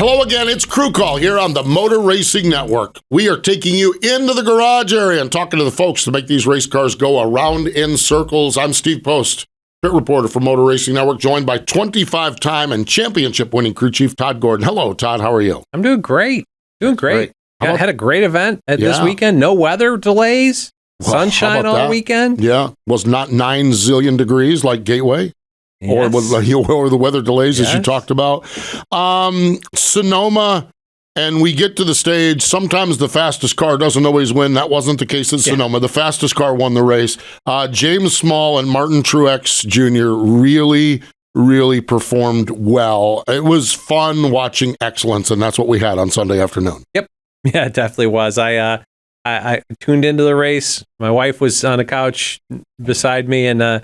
Hello again, it's Crew Call here on the Motor Racing Network. We are taking you into the garage area and talking to the folks to make these race cars go around in circles. I'm Steve Post, pit reporter for Motor Racing Network, joined by 25-time and championship-winning crew chief Todd Gordon. Hello, Todd. How are you? I'm doing great. I had a great event this weekend. No weather delays. Sunshine all weekend. Yeah. Was not 9 zillion degrees like Gateway. Yes. Or the weather delays, as you talked about. Sonoma, and we get to the stage. Sometimes the fastest car doesn't always win. That wasn't the case at Sonoma. The fastest car won the race. James Small and Martin Truex Jr. really performed well. It was fun watching excellence, and that's what we had on Sunday afternoon. Yep. Yeah, it definitely was. I tuned into the race. My wife was on the couch beside me, and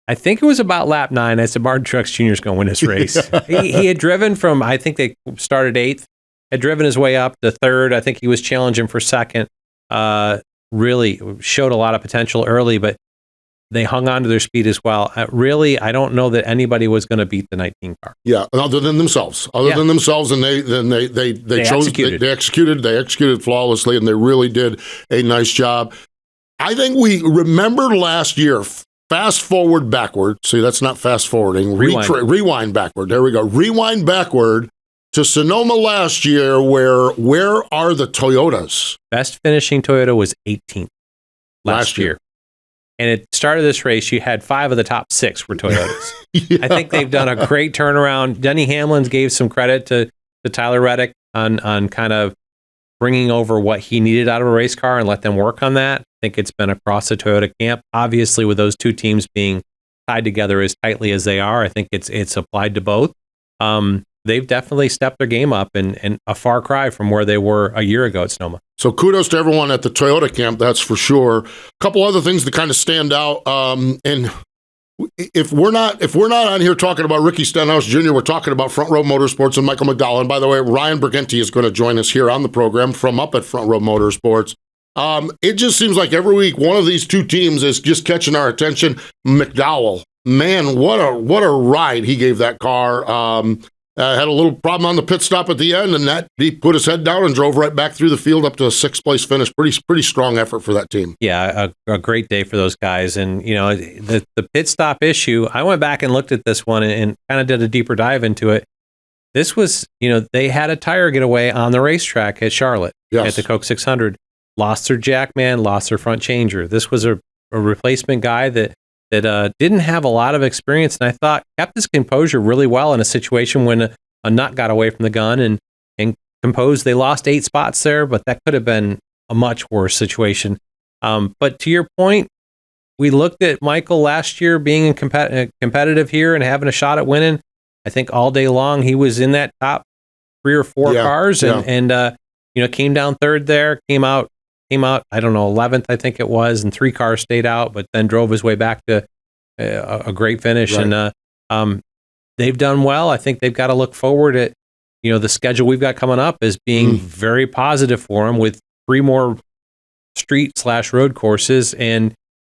I think it was about lap 9. I said, Martin Truex Jr. is going to win this race. He had driven from, I think they started 8th, had driven his way up to 3rd. I think he was challenging for 2nd. Really showed a lot of potential early, but they hung on to their speed as well. I don't know that anybody was going to beat the 19 car. Yeah, other than themselves. And they executed flawlessly, and they really did a nice job. I think we remember last year. Fast forward backward. See, that's not fast forwarding. Rewind backward. There we go. Rewind backward to Sonoma last year, where are the Toyotas? Best finishing Toyota was 18th last year. And at the start of this race, you had 5 of the top 6 were Toyotas. I think they've done a great turnaround. Denny Hamlin gave some credit to Tyler Reddick on kind of bringing over what he needed out of a race car and let them work on that. I think it's been across the Toyota camp. Obviously, with those two teams being tied together as tightly as they are, I think it's applied to both. They've definitely stepped their game up and a far cry from where they were a year ago at Sonoma. So kudos to everyone at the Toyota camp, that's for sure. A couple other things that kind of stand out. And if we're not on here talking about Ricky Stenhouse Jr., we're talking about Front Row Motorsports and Michael McDowell. And by the way, Ryan Bergenty is going to join us here on the program from up at Front Row Motorsports. It just seems like every week one of these two teams is just catching our attention. McDowell, man, what a ride he gave that car. Had a little problem on the pit stop at the end, and he put his head down and drove right back through the field up to a 6th place finish. Pretty strong effort for that team. Yeah, a great day for those guys. And the pit stop issue, I went back and looked at this one and kind of did a deeper dive into it. This was, they had a tire getaway on the racetrack at Charlotte at the Coke 600. Lost their jackman, lost their front changer. This was a replacement guy that didn't have a lot of experience, and I thought kept his composure really well in a situation when a nut got away from the gun and composed. They lost 8 spots there, but that could have been a much worse situation. But to your point, we looked at Michael last year being competitive here and having a shot at winning. I think all day long he was in that top 3 or 4 cars and came down 3rd there, came out, I don't know, 11th, I think it was, and 3 cars stayed out, but then drove his way back to a great finish. Right. And they've done well. I think they've got to look forward at, the schedule we've got coming up as being very positive for them with 3 more street/road courses and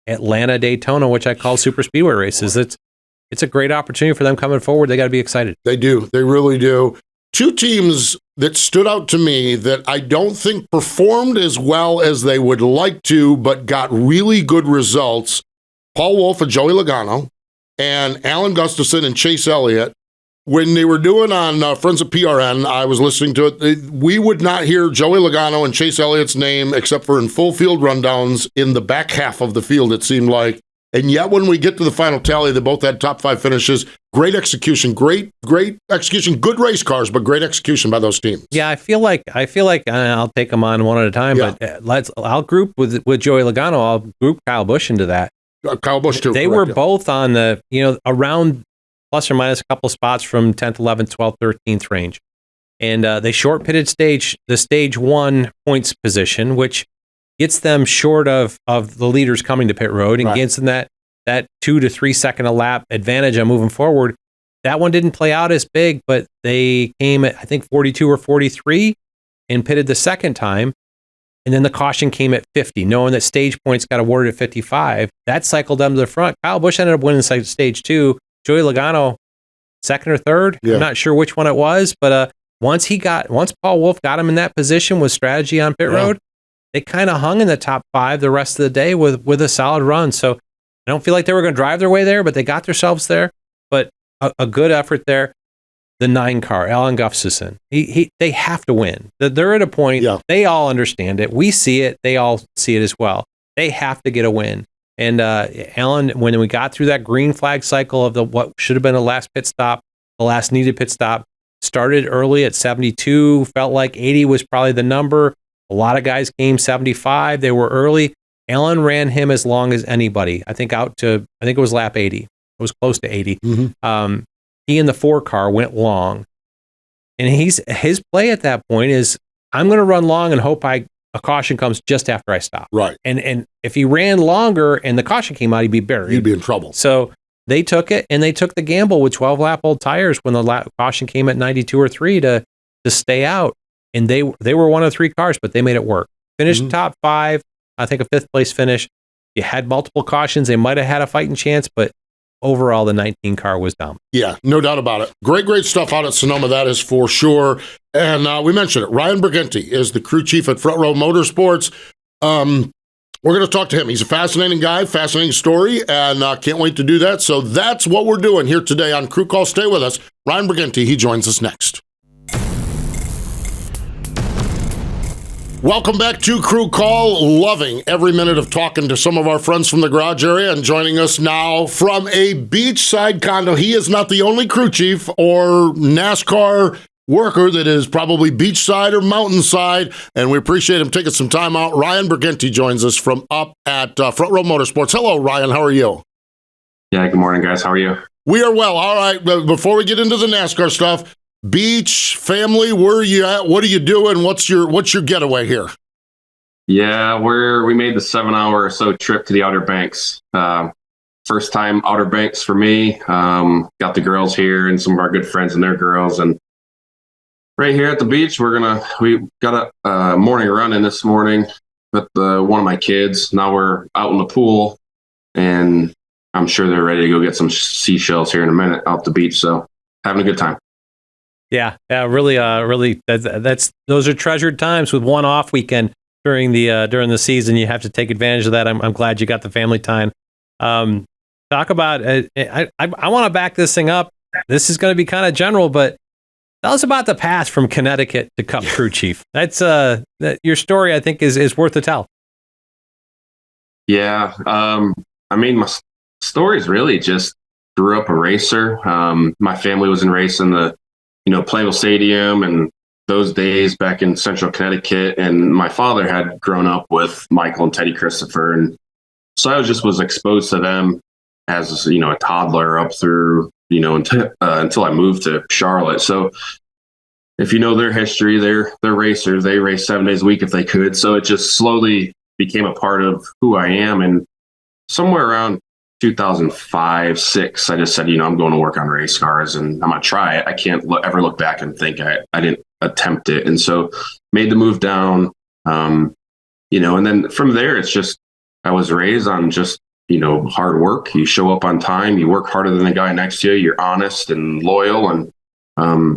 Atlanta, Daytona, which I call super speedway races. It's a great opportunity for them coming forward. They got to be excited. They do. They really do. 2 teams that stood out to me that I don't think performed as well as they would like to, but got really good results. Paul Wolf and Joey Logano and Alan Gustafson and Chase Elliott. When they were doing on Friends of PRN, I was listening to it. We would not hear Joey Logano and Chase Elliott's name except for in full field rundowns in the back half of the field, it seemed like. And yet when we get to the final tally, they both had top 5 finishes. Great execution, great execution, good race cars, but great execution by those teams. Yeah, I feel like I'll take them on one at a time, but I'll group with Joey Logano. I'll group Kyle Busch into that. Kyle Busch too. They were both on the, around plus or minus a couple spots from 10th, 11th, 12th, 13th range. And they short pitted the stage 1 points position, which gets them short of the leaders coming to pit road and gets them that 2 to 3 second a lap advantage on moving forward. That one didn't play out as big, but they came at, I think, 42 or 43 and pitted the second time. And then the caution came at 50, knowing that stage points got awarded at 55. That cycled them to the front. Kyle Busch ended up winning stage 2. Joey Logano, 2nd or 3rd. I'm not sure which one it was, but once Paul Wolf got him in that position with strategy on pit road, they kind of hung in the top 5 the rest of the day with a solid run. So I don't feel like they were going to drive their way there, but they got themselves there. But a good effort there. The 9 car, Alan Gustafson, they have to win. They're at a point, they all understand it. We see it. They all see it as well. They have to get a win. And Alan, when we got through that green flag cycle of what should have been the last pit stop, the last needed pit stop, started early at 72, felt like 80 was probably the number. A lot of guys came 75. They were early. Alan ran him as long as anybody. I think it was lap 80. It was close to 80. Mm-hmm. He in the 4 car went long. And his play at that point is, I'm going to run long and hope a caution comes just after I stop. Right. And if he ran longer and the caution came out, he'd be buried. He'd be in trouble. So they took it, and they took the gamble with 12-lap-old tires when the caution came at 92 or 3 to stay out. And they were one of 3 cars, but they made it work. Finished top 5, I think a 5th place finish. You had multiple cautions. They might have had a fighting chance, but overall, the 19 car was dominant. Yeah, no doubt about it. Great stuff out at Sonoma, that is for sure. And we mentioned it. Ryan Bergenty is the crew chief at Front Row Motorsports. We're going to talk to him. He's a fascinating guy, fascinating story, and can't wait to do that. So that's what we're doing here today on Crew Call. Stay with us. Ryan Bergenty, he joins us next. Welcome back to Crew Call. Loving every minute of talking to some of our friends from the garage area, and joining us now from a beachside condo. He is not the only crew chief or NASCAR worker that is probably beachside or mountainside, and we appreciate him taking some time out. Ryan Bergenty joins us from up at Front Row Motorsports. Hello, Ryan. How are you? Yeah, good morning, guys. How are you? We are well. All right, before we get into the NASCAR stuff, beach, family, where are you at? What are you doing? What's your getaway here? Yeah, we made the 7-hour or so trip to the Outer Banks. First time Outer Banks for me. Got the girls here and some of our good friends and their girls. And right here at the beach, we got a morning run in this morning with one of my kids. Now we're out in the pool, and I'm sure they're ready to go get some seashells here in a minute out the beach. So having a good time. Yeah, really. Those are treasured times with one off weekend during the season. You have to take advantage of that. I'm glad you got the family time. Talk about. I want to back this thing up. This is going to be kind of general, but tell us about the path from Connecticut to Cup crew chief. That's your story. I think is worth a tell. Yeah, I mean, my story is really just grew up a racer. My family was in racing Plainville Stadium and those days back in central Connecticut. And my father had grown up with Michael and Teddy Christopher. And so I was exposed to them as, a toddler up through, until I moved to Charlotte. So if you know their history, they're racers. They race 7 days a week if they could. So it just slowly became a part of who I am. And somewhere around 2005, 6, I just said, I'm going to work on race cars and I'm going to try it. I can't ever look back and think I didn't attempt it. And so made the move down, and then from there, it's just, I was raised on just, hard work. You show up on time, you work harder than the guy next to you, you're honest and loyal. And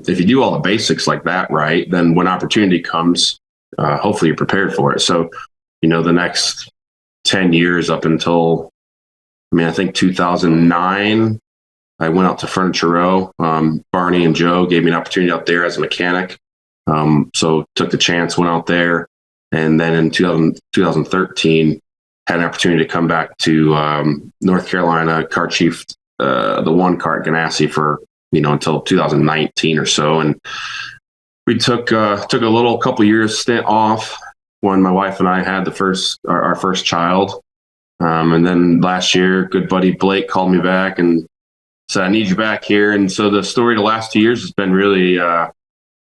if you do all the basics like that, right, then when opportunity comes, hopefully you're prepared for it. So, the next 10 years up until, I think 2009, I went out to Furniture Row. Barney and Joe gave me an opportunity out there as a mechanic. So took the chance, went out there. And then in 2013, had an opportunity to come back to North Carolina, car chief, the one car at Ganassi for, until 2019 or so. And we took a couple years stint off when my wife and I had our first child. And then last year, good buddy Blake called me back and said, I need you back here. And so the story the last 2 years has been really,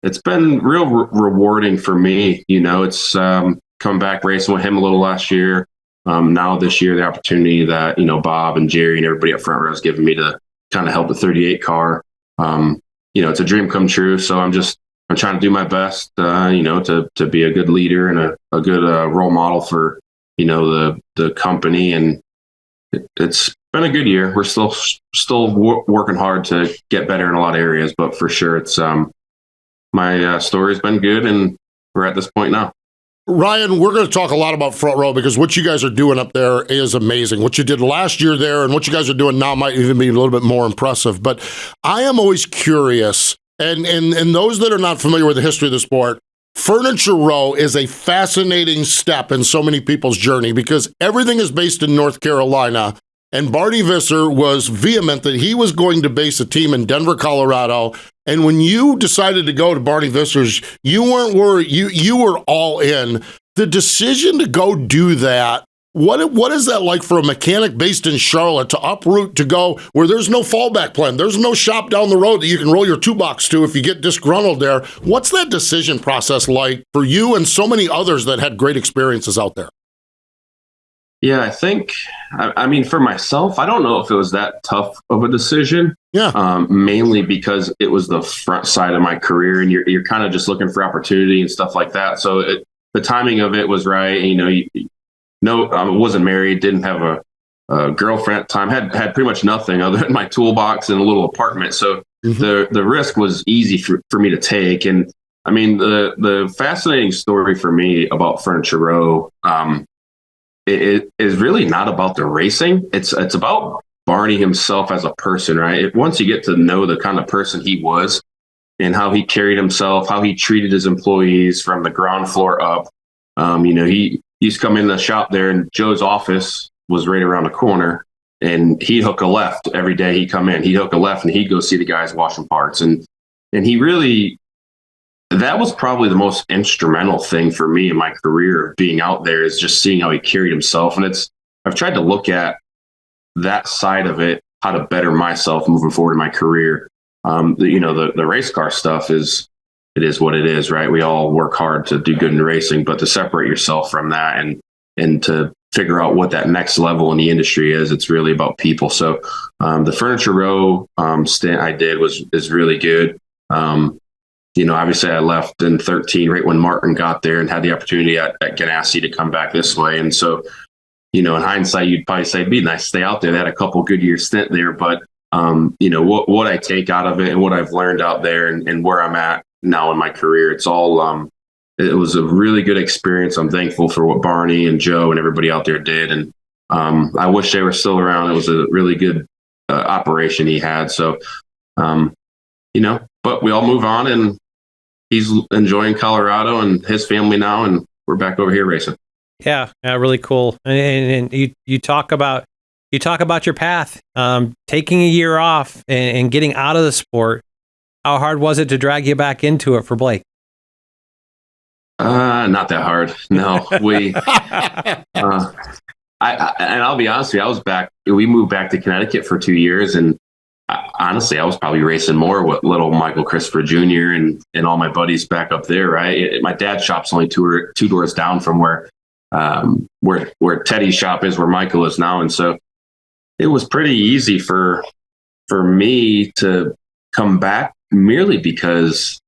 it's been real rewarding for me. It's come back racing with him a little last year. Now this year, the opportunity that, Bob and Jerry and everybody at Front Row has given me to kind of help the 38 car. It's a dream come true. So I'm trying to do my best, to be a good leader and a good role model for, the company. And it's been a good year. We're still working hard to get better in a lot of areas, but for sure it's my story's been good, and we're at this point now. Ryan, we're going to talk a lot about Front Row because what you guys are doing up there is amazing. What you did last year there and what you guys are doing now might even be a little bit more impressive. But I am always curious, and those that are not familiar with the history of the sport, Furniture Row is a fascinating step in so many people's journey because everything is based in North Carolina. And Barney Visser was vehement that he was going to base a team in Denver, Colorado. And when you decided to go to Barney Visser's, you weren't worried. You were all in. The decision to go do that, what is that like for a mechanic based in Charlotte to uproot to go where there's no fallback plan? There's no shop down the road that you can roll your toolbox to if you get disgruntled there. What's that decision process like for you and so many others that had great experiences out there? Yeah, I think, I mean, for myself, I don't know if it was that tough of a decision. Yeah. Mainly because it was the front side of my career and you're kind of just looking for opportunity and stuff like that. So the timing of it was right. I wasn't married, didn't have a girlfriend at the time, had pretty much nothing other than my toolbox and a little apartment. So the risk was easy for me to take. And I mean, the fascinating story for me about Furniture Row, it is really not about the racing. It's about Barney himself as a person, right? Once you get to know the kind of person he was and how he carried himself, how he treated his employees from the ground floor up. He used to come in the shop there and Joe's office was right around the corner and he'd hook a left every day he'd come in. He'd hook a left and he'd go see the guys washing parts. And he really, that was probably the most instrumental thing for me in my career being out there is just seeing how he carried himself. And I've tried to look at that side of it, how to better myself moving forward in my career. The race car stuff is what it is, right? We all work hard to do good in racing, but to separate yourself from that and to figure out what that next level in the industry is, it's really about people. So the Furniture Row stint I did is really good. Obviously I left in 13 right when Martin got there and had the opportunity at Ganassi to come back this way. And so, in hindsight, you'd probably say, be nice to stay out there. They had a couple good year stint there, but what I take out of it and what I've learned out there and where I'm at now in my career, it's all, it was a really good experience. I'm thankful for what Barney and Joe and everybody out there did. And I wish they were still around. It was a really good operation he had. So, but we all move on and he's enjoying Colorado and his family now, and we're back over here racing. Yeah, really cool. And you talk about your path, taking a year off and getting out of the sport. How hard was it to drag you back into it for Blake? Not that hard. No, I'll be honest with you. We moved back to Connecticut for 2 years, and honestly, I was probably racing more with little Michael Christopher Jr. and all my buddies back up there. Right, my dad's shop's only two doors down from where Teddy's shop is, where Michael is now, and so it was pretty easy for me to come back merely because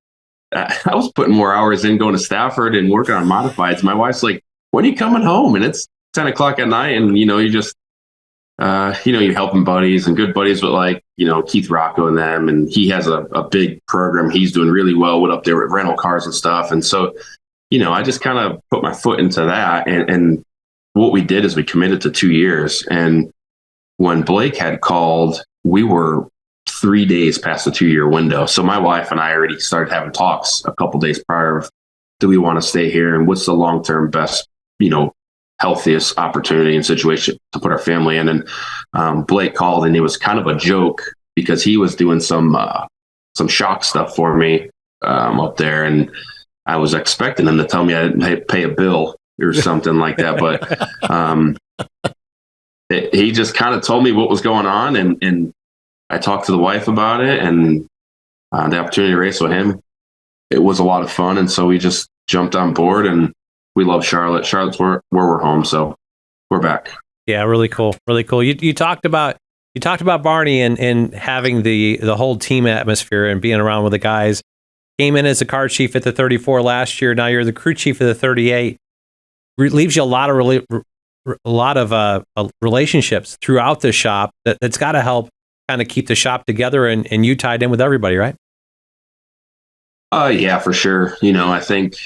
I was putting more hours in going to Stafford and working on modifieds. My wife's like, "When are you coming home?" And it's 10 o'clock at night, and you just you're helping buddies and good buddies with Keith Rocco and them, and he has a big program he's doing really well with up there with rental cars and stuff, and so. I just kind of put my foot into that. And what we did is we committed to 2 years. And when Blake had called, we were 3 days past the 2-year window. So my wife and I already started having talks a couple days prior of, do we want to stay here? And what's the long-term best, healthiest opportunity and situation to put our family in? And Blake called, and it was kind of a joke because he was doing some shock stuff for me up there. And I was expecting him to tell me I didn't pay a bill or something like that. But he just kind of told me what was going on. And I talked to the wife about it, and the opportunity to race with him, it was a lot of fun. And so we just jumped on board, and we love Charlotte. Charlotte's where we're home. So we're back. Yeah. Really cool. Really cool. You talked about Barney and having the whole team atmosphere and being around with the guys. Came in as a car chief at the 34 last year. Now you're the crew chief of the 38. Leaves you a lot of relationships throughout the shop. That's got to help kind of keep the shop together and you tied in with everybody, right? Yeah, for sure. I think,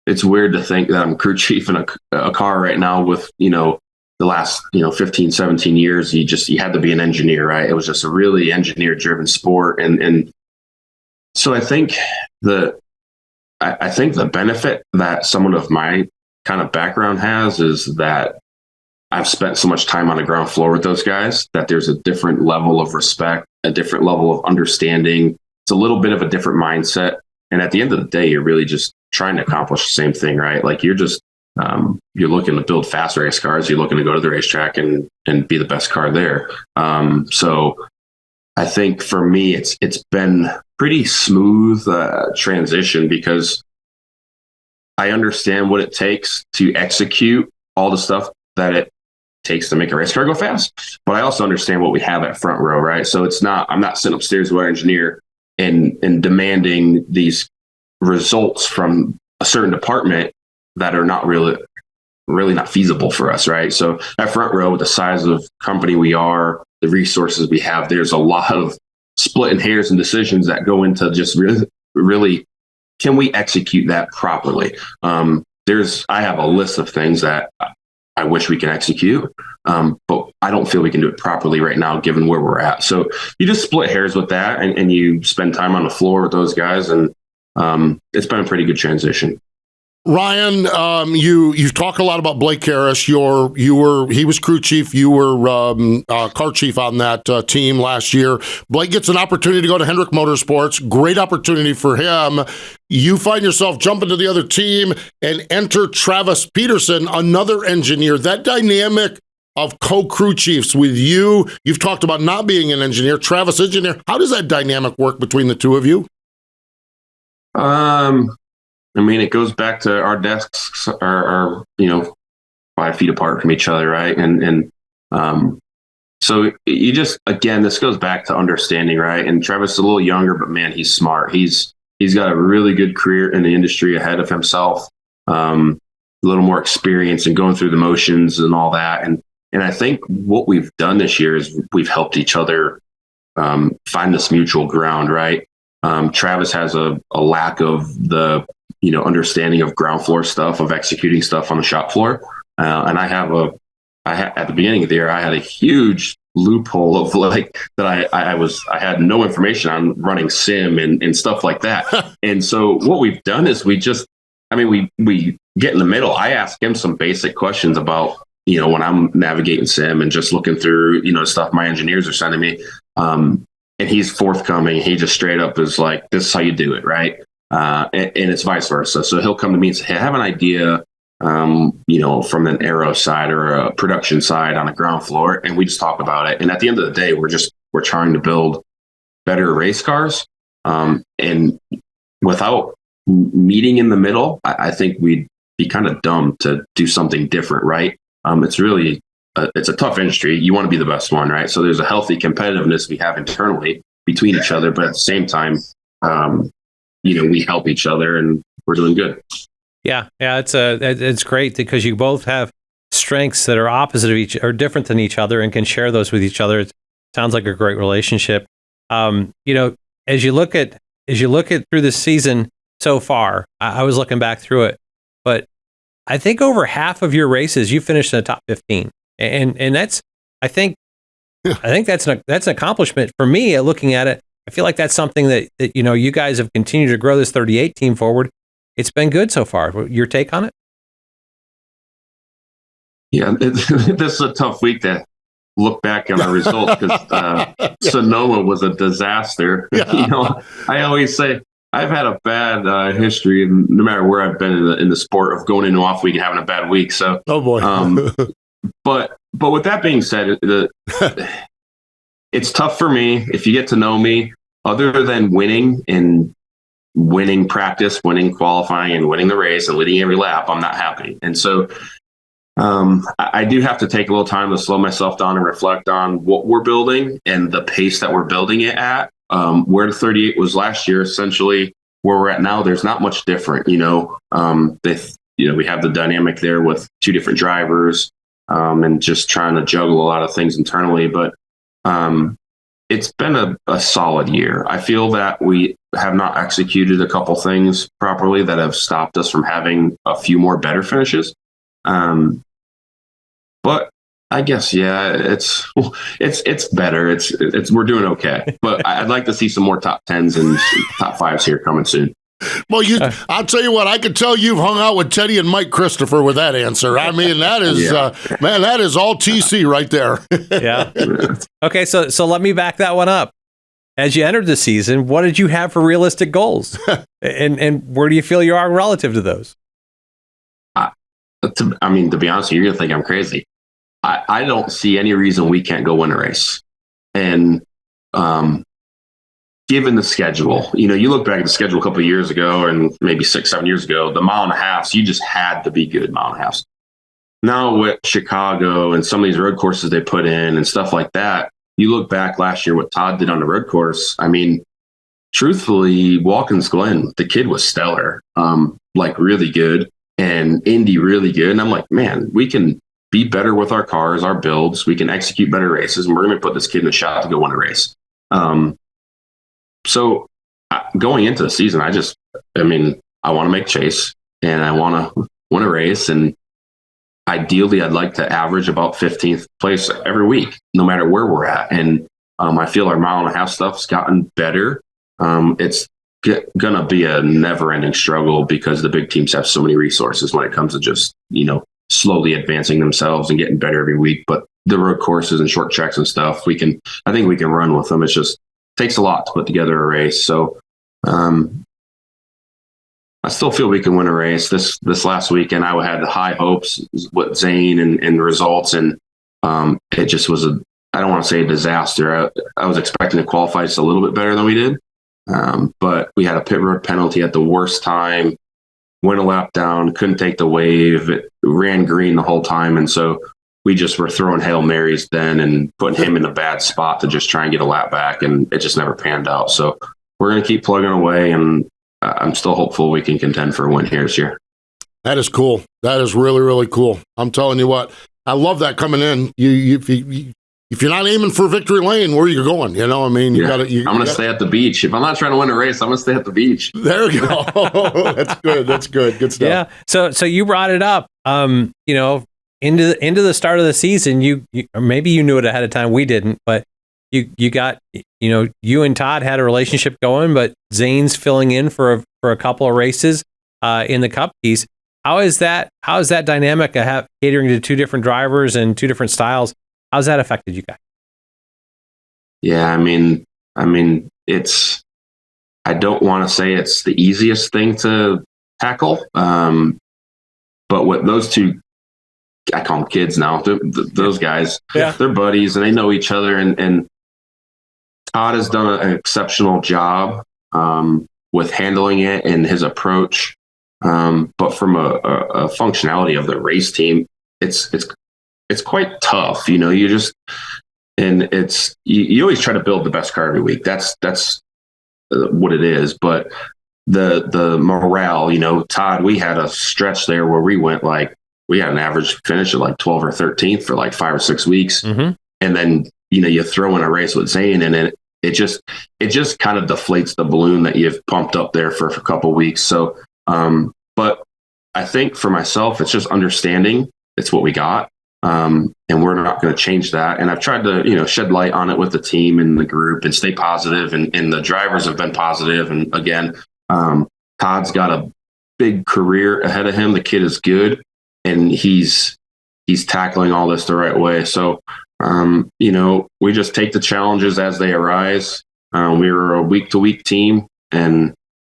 it's weird to think that I'm crew chief in a car right now with, the last, 15, 17 years. You had to be an engineer, right? It was just a really engineer driven sport. And so I think the benefit that someone of my kind of background has is that I've spent so much time on the ground floor with those guys that there's a different level of respect, a different level of understanding. It's a little bit of a different mindset. And at the end of the day, you're really just trying to accomplish the same thing, right? Like you're just, you're looking to build fast race cars. You're looking to go to the racetrack and be the best car there. So I think for me, it's been pretty smooth transition because I understand what it takes to execute all the stuff that it takes to make a race car go fast. But I also understand what we have at front row, right? So I'm not sitting upstairs with our engineer and demanding these results from a certain department that are not really not feasible for us, right? So at front row, with the size of company we are, the resources we have, there's a lot of splitting hairs and decisions that go into just really can we execute that properly? I have a list of things that I wish we can execute, but I don't feel we can do it properly right now, given where we're at. So you just split hairs with that, and you spend time on the floor with those guys, and it's been a pretty good transition. Ryan, you talk a lot about Blake Harris. He was crew chief. You were car chief on that team last year. Blake gets an opportunity to go to Hendrick Motorsports. Great opportunity for him. You find yourself jumping to the other team and enter Travis Peterson, another engineer. That dynamic of co-crew chiefs with you. You've talked about not being an engineer. Travis, engineer. How does that dynamic work between the two of you? It goes back to our desks are 5 feet apart from each other, right? And so you just, again, this goes back to understanding, right? And Travis is a little younger, but man, he's smart. He's got a really good career in the industry ahead of himself, a little more experience and going through the motions and all that. And I think what we've done this year is we've helped each other find this mutual ground, right? Travis has a lack of the understanding of ground floor stuff, of executing stuff on the shop floor. And at the beginning of the year, I had a huge loophole of that I had no information on running sim and stuff like that. And so what we've done is we get in the middle. I ask him some basic questions about, when I'm navigating sim and just looking through, stuff my engineers are sending me. And he's forthcoming. He just straight up is like, this is how you do it. Right. And it's vice versa. So he'll come to me and say, hey, I have an idea, from an aero side or a production side on the ground floor. And we just talk about it. And at the end of the day, we're trying to build better race cars. And without meeting in the middle, I think we'd be kind of dumb to do something different. Right. It's really, it's a tough industry. You want to be the best one. Right. So there's a healthy competitiveness we have internally between each other, but at the same time, we help each other and we're doing good. Yeah. It's great because you both have strengths that are opposite of each or different than each other and can share those with each other. It sounds like a great relationship. As you look at through the season so far, I was looking back through it, but I think over half of your races you finished in the top 15, and that's I think that's an accomplishment for me. Looking at it, I feel like that's something that you guys have continued to grow this 38 team forward. It's been good so far. Your take on it? Yeah, this is a tough week to look back on our results because Sonoma was a disaster. Yeah. I always say I've had a bad history, no matter where I've been in the sport, of going into off week and having a bad week. So, oh boy. But with that being said, it's tough for me. If you get to know me, other than winning practice, winning qualifying, and winning the race and leading every lap, I'm not happy. And so I do have to take a little time to slow myself down and reflect on what we're building and the pace that we're building it at. Where the 38 was last year, essentially where we're at now, there's not much different. We have the dynamic there with two different drivers and just trying to juggle a lot of things internally. But it's been a solid year. I feel that we have not executed a couple things properly that have stopped us from having a few more better finishes. But I guess, yeah, it's better. It's we're doing okay, but I'd like to see some more top 10s and top 5s here coming soon. Well, I'll tell you what, I could tell you've hung out with Teddy and Mike Christopher with that answer. I mean, that is, man, that is all TC right there. Yeah. Okay, so let me back that one up. As you entered the season, what did you have for realistic goals? and where do you feel you are relative to those? To be honest, you're going to think I'm crazy. I don't see any reason we can't go win a race. And given the schedule, you look back at the schedule a couple of years ago and maybe 6-7 years ago, the mile and a halves, you just had to be good mile and a halves. Now with Chicago and some of these road courses they put in and stuff like that, you look back last year, what Todd did on the road course. I mean, truthfully, Watkins Glen, the kid was stellar, like really good, and Indy really good. And I'm like, man, we can be better with our cars, our builds. We can execute better races, and we're going to put this kid in a shot to go win a race. So going into the season, I want to make chase and I want to win a race. And ideally, I'd like to average about 15th place every week, no matter where we're at. And I feel our mile and a half stuff's gotten better. It's going to be a never ending struggle because the big teams have so many resources when it comes to just, slowly advancing themselves and getting better every week. But the road courses and short tracks and stuff, I think we can run with them. It's just takes a lot to put together a race. So I still feel we can win a race. This last weekend, I had high hopes with Zane and results. And it just was I don't want to say a disaster. I was expecting to qualify just a little bit better than we did. But we had a pit road penalty at the worst time, went a lap down, couldn't take the wave. It ran green the whole time. And so we just were throwing Hail Marys then and putting him in a bad spot to just try and get a lap back. And it just never panned out. So we're going to keep plugging away. And I'm still hopeful we can contend for a win here this year. That is cool. That is really, really cool. I'm telling you what, I love that coming in. If you're not aiming for victory lane, where are you going? You got to. I'm going to stay at the beach. If I'm not trying to win a race, I'm going to stay at the beach. There you go. That's good. That's good. Good stuff. Yeah. So you brought it up. Into the start of the season, you or maybe you knew it ahead of time. We didn't, but you got you and Todd had a relationship going, but Zane's filling in for a couple of races in the Cup piece. How is that dynamic of catering to two different drivers and two different styles? How's that affected you guys? Yeah, I mean, I don't want to say it's the easiest thing to tackle, but with those two, I call them kids now. Those guys, they're buddies and they know each other. And Todd has done an exceptional job with handling it and his approach. But from a functionality of the race team, it's quite tough, you always try to build the best car every week. That's what it is. But the morale, Todd, we had a stretch there where we had an average finish of 12 or 13th for 5 or 6 weeks. Mm-hmm. And then, you throw in a race with Zane and it just kind of deflates the balloon that you've pumped up there for a couple of weeks. So, but I think for myself, it's just understanding it's what we got. And we're not going to change that. And I've tried to, shed light on it with the team and the group and stay positive. And the drivers have been positive. And again, Todd's got a big career ahead of him. The kid is good and he's tackling all this the right way. So, we just take the challenges as they arise. We were a week to week team and,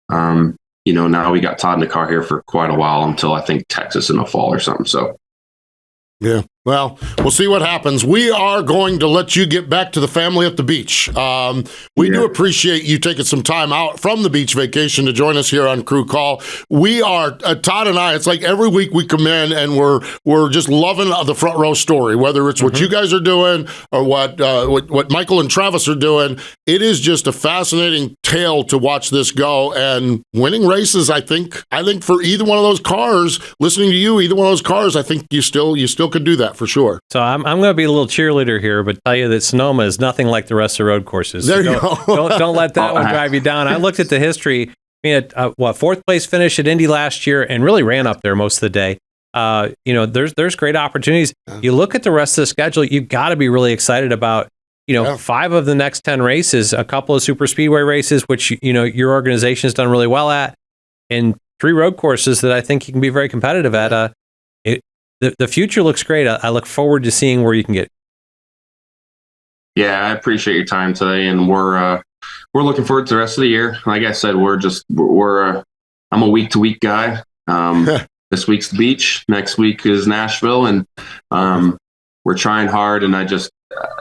now we got Todd in the car here for quite a while until I think Texas in the fall or something. So. Yeah. Well, we'll see what happens. We are going to let you get back to the family at the beach. We do appreciate you taking some time out from the beach vacation to join us here on Crew Call. We are, Todd and I, it's like every week we come in and we're just loving the front row story, whether it's what you guys are doing or what Michael and Travis are doing. It is just a fascinating tale to watch this go, and winning races, I think for either one of those cars, listening to you, either one of those cars, I think you still could do that. that for sure. So I'm going to be a little cheerleader here, but tell you that Sonoma is nothing like the rest of the road courses. There you go. don't let that one drive you down. I looked at the history. We had fourth place finish at Indy last year, and really ran up there most of the day. There's great opportunities. You look at the rest of the schedule, you've got to be really excited about. 5 of the next 10 races, a couple of super speedway races, which your organization has done really well at, and 3 road courses that I think you can be very competitive at. The future looks great. I look forward to seeing where you can get. Yeah, I appreciate your time today, and we're looking forward to the rest of the year. Like I said, I'm a week-to-week guy. This week's the beach, next week is Nashville, and we're trying hard. And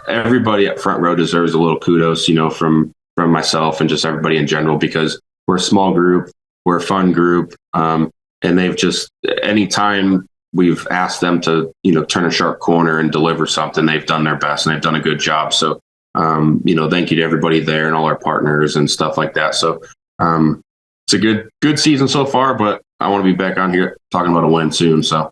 everybody at Front Row deserves a little kudos, from myself and just everybody in general, because we're a small group, we're a fun group, and they've just anytime we've asked them to, turn a sharp corner and deliver something, they've done their best and they've done a good job. So, thank you to everybody there and all our partners and stuff like that. So, it's a good season so far, but I want to be back on here talking about a win soon. So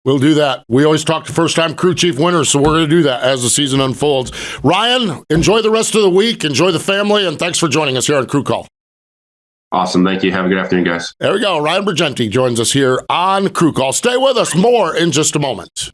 we'll do that. We always talk to first-time crew chief winners, so we're going to do that as the season unfolds. Ryan, enjoy the rest of the week, enjoy the family, and thanks for joining us here on Crew Call. Awesome. Thank you. Have a good afternoon, guys. There we go. Ryan Bergenty joins us here on Crew Call. Stay with us. More in just a moment.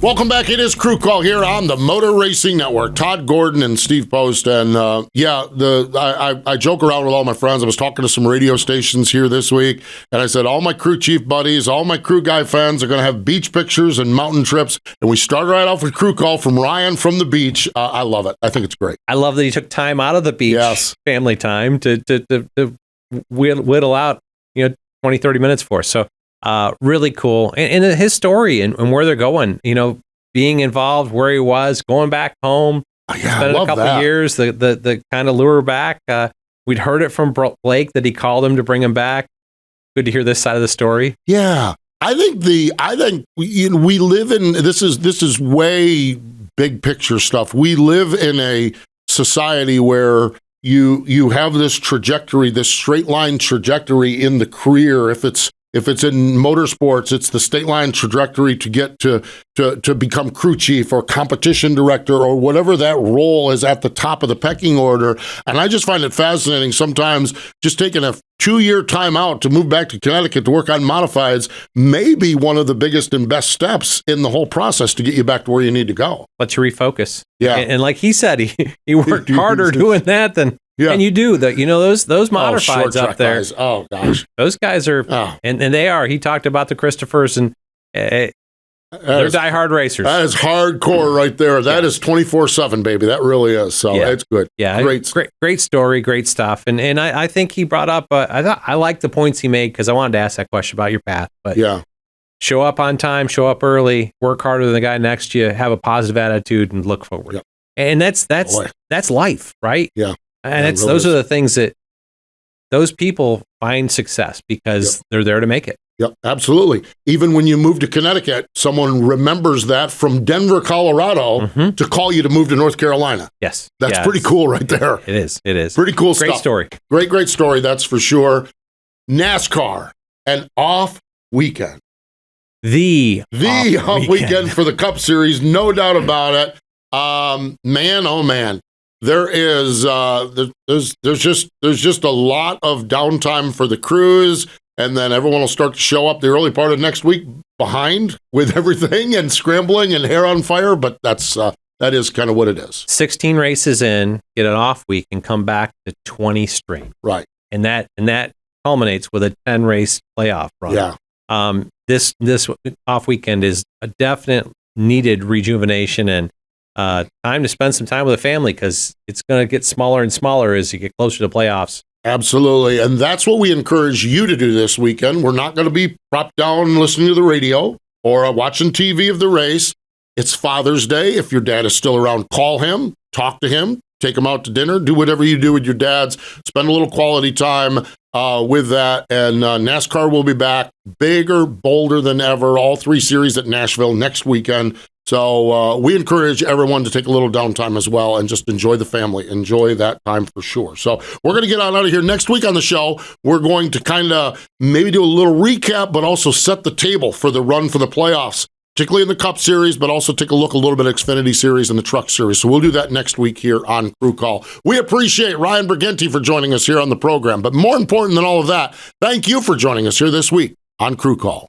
Welcome back. It is Crew Call here on the Motor Racing Network. Todd Gordon and Steve Post. And I joke around with all my friends. I was talking to some radio stations here this week, and I said all my crew chief buddies, all my crew guy fans are going to have beach pictures and mountain trips. And we started right off with Crew Call from Ryan from the beach. I love it. I think it's great. I love that you took time out of the beach, family time, to whittle out 20, 30 minutes for us. So really cool. And his story and where they're going, being involved, where he was, going back home, spending a couple of years, the kind of lure back. We'd heard it from Blake that he called him to bring him back. Good to hear this side of the story. Yeah. I think we live in, this is way big picture stuff. We live in a society where you have this trajectory, this straight line trajectory in the career. If it's in motorsports, it's the state line trajectory to get to become crew chief or competition director or whatever that role is at the top of the pecking order. And I just find it fascinating sometimes just taking a 2-year time out to move back to Connecticut to work on modifieds may be one of the biggest and best steps in the whole process to get you back to where you need to go. Let's refocus. Yeah. And like he said, he worked harder doing that than... Yeah. And you do that, those modifieds up there. Guys. Oh gosh, those guys are, and they are. He talked about the Christophers, and they're diehard racers. That is hardcore right there. That is 24/7, baby. That really is. So it's good. Yeah, great story, great stuff. And I think he brought up. I like the points he made because I wanted to ask that question about your path. But show up on time, show up early, work harder than the guy next to you, have a positive attitude, and look forward. Yep. And that's life, right? Yeah. And those are the things that those people find success because they're there to make it. Yep, absolutely. Even when you move to Connecticut, someone remembers that from Denver, Colorado to call you to move to North Carolina. Yes. That's pretty cool right there. It is. Pretty cool stuff. Great story. Great story, that's for sure. NASCAR, an off weekend. The off weekend for the Cup Series, no doubt about it. Man, oh man. There is there's just a lot of downtime for the crews, and then everyone will start to show up the early part of next week behind with everything and scrambling and hair on fire. But that is kind of what it is. 16 races in, get an off week, and come back to 20 straight. Right, and that culminates with a 10 race playoff run. Yeah. This off weekend is a definite needed rejuvenation and time to spend some time with the family because it's going to get smaller and smaller as you get closer to playoffs. Absolutely. And that's what we encourage you to do this weekend. We're not going to be propped down listening to the radio or watching TV of the race. It's Father's Day. If your dad is still around, call him, talk to him, take him out to dinner, do whatever you do with your dads. Spend a little quality time with that. And NASCAR will be back bigger, bolder than ever. All 3 series at Nashville next weekend. So we encourage everyone to take a little downtime as well and just enjoy the family. Enjoy that time for sure. So we're going to get on out of here. Next week on the show, we're going to kind of maybe do a little recap, but also set the table for the run for the playoffs, particularly in the Cup Series, but also take a look a little bit at Xfinity Series and the Truck Series. So we'll do that next week here on Crew Call. We appreciate Ryan Bergenty for joining us here on the program. But more important than all of that, thank you for joining us here this week on Crew Call.